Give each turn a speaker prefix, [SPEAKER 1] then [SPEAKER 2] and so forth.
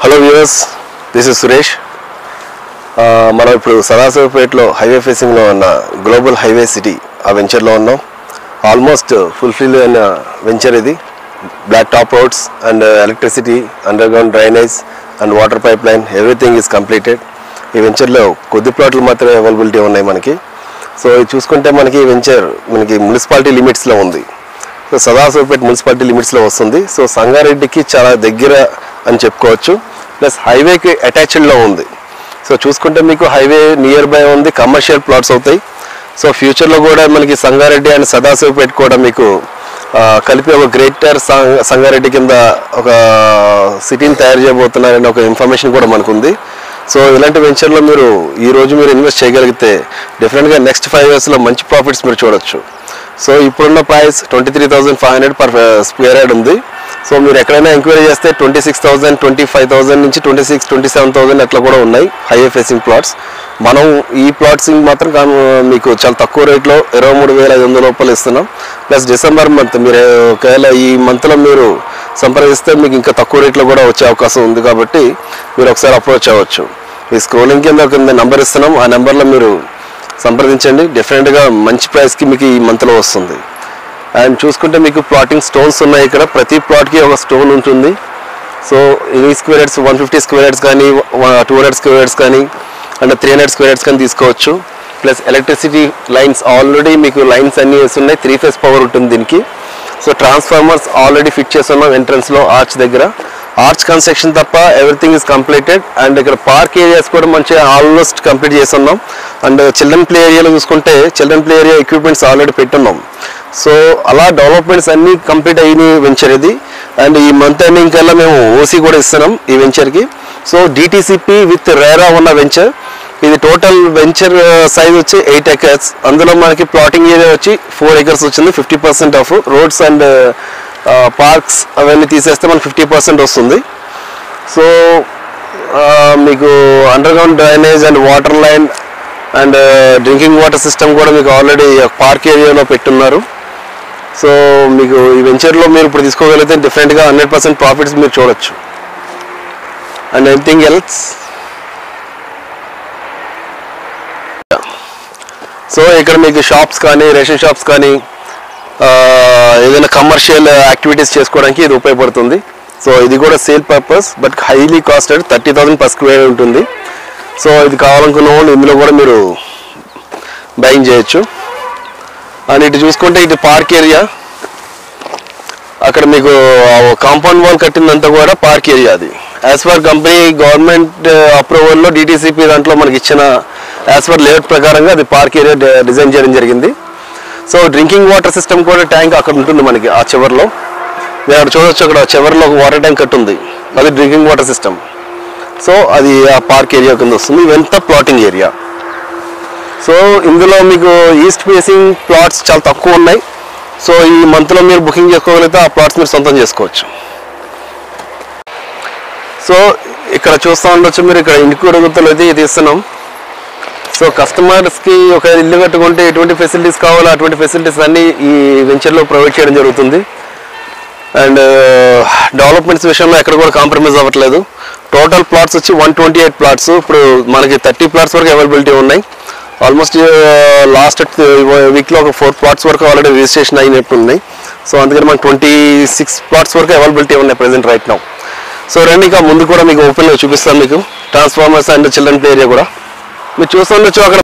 [SPEAKER 1] Hello viewers, this is Suresh. మనం ఇప్పుడు సదాశివపేటలో highway ఫేసింగ్లో ఉన్న గ్లోబల్ హైవే సిటీ ఆ వెంచర్లో ఉన్నాం. ఆల్మోస్ట్ ఫుల్ఫిల్ అయిన వెంచర్ ఇది. Black top roads and electricity, underground drainage and water pipeline, everything is completed. ఈ వెంచర్లో కొద్ది ప్లాట్లు మాత్రమే అవైలబిలిటీ ఉన్నాయి మనకి. సో ఇది చూసుకుంటే మనకి ఈ వెంచర్ మనకి మున్సిపాలిటీ లిమిట్స్లో ఉంది. సో సదాశివపేట మున్సిపాలిటీ లిమిట్స్లో వస్తుంది. సో సంగారెడ్డికి చాలా దగ్గర అని చెప్పుకోవచ్చు. ప్లస్ హైవేకి అటాచ్డ్లో ఉంది. సో చూసుకుంటే మీకు హైవే నియర్ బై ఉంది, కమర్షియల్ ప్లాట్స్ అవుతాయి. సో ఫ్యూచర్లో కూడా మనకి సంగారెడ్డి అండ్ సదాశివపేట కూడా మీకు కలిపి ఒక గ్రేటర్ సంగారెడ్డి కింద ఒక సిటీని తయారు చేయబోతున్నారనే ఒక ఇన్ఫర్మేషన్ కూడా మనకు ఉంది. సో ఇలాంటి వెంచర్లో మీరు ఈరోజు మీరు ఇన్వెస్ట్ చేయగలిగితే డెఫినెట్గా నెక్స్ట్ 5 yearsలో మంచి ప్రాఫిట్స్ మీరు చూడొచ్చు. సో ఇప్పుడున్న ప్రైస్ 23,500 per square yard ఉంది. సో మీరు ఎక్కడైనా ఎంక్వైరీ చేస్తే 26,000, 25,000 నుంచి 26,000, 27,000 అట్లా కూడా ఉన్నాయి హైవే ఫేసింగ్ ప్లాట్స్. మనం ఈ ప్లాట్స్ మాత్రం మీకు చాలా తక్కువ రేట్లో 23,500 రూపాయలు ఇస్తున్నాం. ప్లస్ డిసెంబర్ మంత్ మీరు ఒకవేళ ఈ మంత్లో మీరు సంప్రదిస్తే మీకు ఇంకా తక్కువ రేట్లో కూడా వచ్చే అవకాశం ఉంది. కాబట్టి మీరు ఒకసారి అప్రోచ్ అవ్వచ్చు. ఈ స్క్రోలింగ్ కింద నెంబర్ ఇస్తున్నాం, ఆ నెంబర్లో మీరు సంప్రదించండి. డెఫినెట్గా మంచి ప్రైస్కి మీకు ఈ మంత్లో వస్తుంది. అండ్ చూసుకుంటే మీకు ప్లాటింగ్ స్టోన్స్ ఉన్నాయి. ఇక్కడ ప్రతి ప్లాట్కి ఒక స్టోన్ ఉంటుంది. సో ఎన్ని స్క్వేర్ యార్డ్స్, 150 స్క్వేర్ యార్డ్స్ కానీ, 200 స్క్వేర్ యార్డ్స్ కానీ, అండ్ 300 స్క్వేర్ యార్డ్స్ కానీ తీసుకోవచ్చు. ప్లస్ ఎలక్ట్రిసిటీ లైన్స్ ఆల్రెడీ మీకు లైన్స్ అన్నీ వేస్తున్నాయి. 3 phase పవర్ ఉంటుంది దీనికి. సో ట్రాన్స్ఫార్మర్స్ ఆల్రెడీ ఫిట్ చేస్తున్నాం ఎంట్రన్స్లో ఆర్చ్ దగ్గర. ఆర్చ్ కన్స్ట్రక్షన్ తప్ప ఎవ్రీథింగ్ ఈజ్ కంప్లీటెడ్. అండ్ ఇక్కడ పార్క్ ఏరియాస్ కూడా మంచిగా ఆల్మోస్ట్ కంప్లీట్ చేస్తున్నాం. అండ్ చిల్డ్రన్ ప్లే ఏరియాలో చూసుకుంటే children play area equipments already పెట్టున్నాం. సో అలా డెవలప్మెంట్స్ అన్నీ కంప్లీట్ అయిన వెంచర్ ఇది. అండ్ ఈ మంత్ ఎండింగ్ కల్లా మేము ఓసీ కూడా ఇస్తున్నాం ఈ వెంచర్కి. సో డిటిసిపి విత్ రేరా ఉన్న వెంచర్ ఇది. టోటల్ వెంచర్ సైజ్ వచ్చి 8 acres. అందులో మనకి ప్లాటింగ్ ఏరియా వచ్చి 4 acres వచ్చింది. 50% ఆఫ్ రోడ్స్ అండ్ పార్క్స్ అవన్నీ తీసేస్తే మనకు 50% వస్తుంది. సో మీకు underground drainage and water line and drinking water system కూడా మీకు ఆల్రెడీ పార్క్ ఏరియాలో పెట్టున్నారు. సో మీకు ఈ వెంచర్లో మీరు ఇప్పుడు తీసుకోగలిగితే డిఫరెంట్గా 100% ప్రాఫిట్స్ మీరు చూడొచ్చు. And anything else. సో ఇక్కడ మీకు షాప్స్ కానీ, రేషన్ షాప్స్ కానీ, ఏదైనా కమర్షియల్ యాక్టివిటీస్ చేసుకోవడానికి ఇది ఉపయోగపడుతుంది. సో ఇది కూడా sale purpose, but highly costed 30,000 per square ఉంటుంది. సో ఇది కావాలనుకున్న వాళ్ళు ఇందులో కూడా మీరు బయింగ్ చేయొచ్చు. అండ్ ఇటు చూసుకుంటే ఇది పార్క్ ఏరియా. అక్కడ మీకు కాంపౌండ్ వాల్ కట్టిందంతా కూడా పార్క్ ఏరియా. అది యాజ్ పర్ కంపెనీ గవర్నమెంట్ అప్రూవల్లో డిటిసిపి దాంట్లో మనకి ఇచ్చిన యాజ్ పర్ లేఅవుట్ ప్రకారంగా అది పార్క్ ఏరియా డిజైన్ చేయడం జరిగింది. సో డ్రింకింగ్ వాటర్ సిస్టమ్ కూడా ట్యాంక్ అక్కడ ఉంటుంది మనకి ఆ చివర్లో. మీరు అక్కడ చూడొచ్చు, అక్కడ చివర్లో ఒక వాటర్ ట్యాంక్ కట్టి ఉంది, అది డ్రింకింగ్ వాటర్ సిస్టమ్. సో అది ఆ పార్క్ ఏరియా కింద వస్తుంది. ఇవంతా ప్లాటింగ్ ఏరియా. సో ఇందులో మీకు ఈస్ట్ ఫేసింగ్ ప్లాట్స్ చాలా తక్కువ ఉన్నాయి. సో ఈ మంత్లో మీరు బుకింగ్ చేసుకోగలిగితే ఆ ప్లాట్స్ మీరు సొంతం చేసుకోవచ్చు. సో ఇక్కడ చూస్తూ ఉండొచ్చు మీరు, ఇక్కడ ఇంటికూడగుత్తలు అయితే ఇది ఇస్తున్నాం. సో కస్టమర్స్కి ఒక ఇల్లు కట్టుకుంటే ఎటువంటి ఫెసిలిటీస్ కావాలో అటువంటి ఫెసిలిటీస్ అన్నీ ఈ వెంచర్లో ప్రొవైడ్ చేయడం జరుగుతుంది. అండ్ డెవలప్మెంట్స్ విషయంలో ఎక్కడ కూడా కాంప్రమైజ్ అవ్వట్లేదు. టోటల్ ప్లాట్స్ వచ్చి 128 plots. ఇప్పుడు మనకి 30 plots వరకు అవైలబిలిటీ ఉన్నాయి. ఆల్మోస్ట్ లాస్ట్ వీక్లో ఒక 4 plots వరకు ఆల్రెడీ రిజిస్ట్రేషన్ అయినట్టు ఉన్నాయి. సో అందుకని మనకు 26 plots వరకు అవైలబిలిటీ ఉన్నాయి ప్రెసెంట్ రైట్ నౌ. సో రండి, ఇంకా ముందు కూడా మీకు ఓపెన్గా చూపిస్తాను. మీకు transformers and children play area కూడా మీరు చూస్తుండొచ్చు. అక్కడ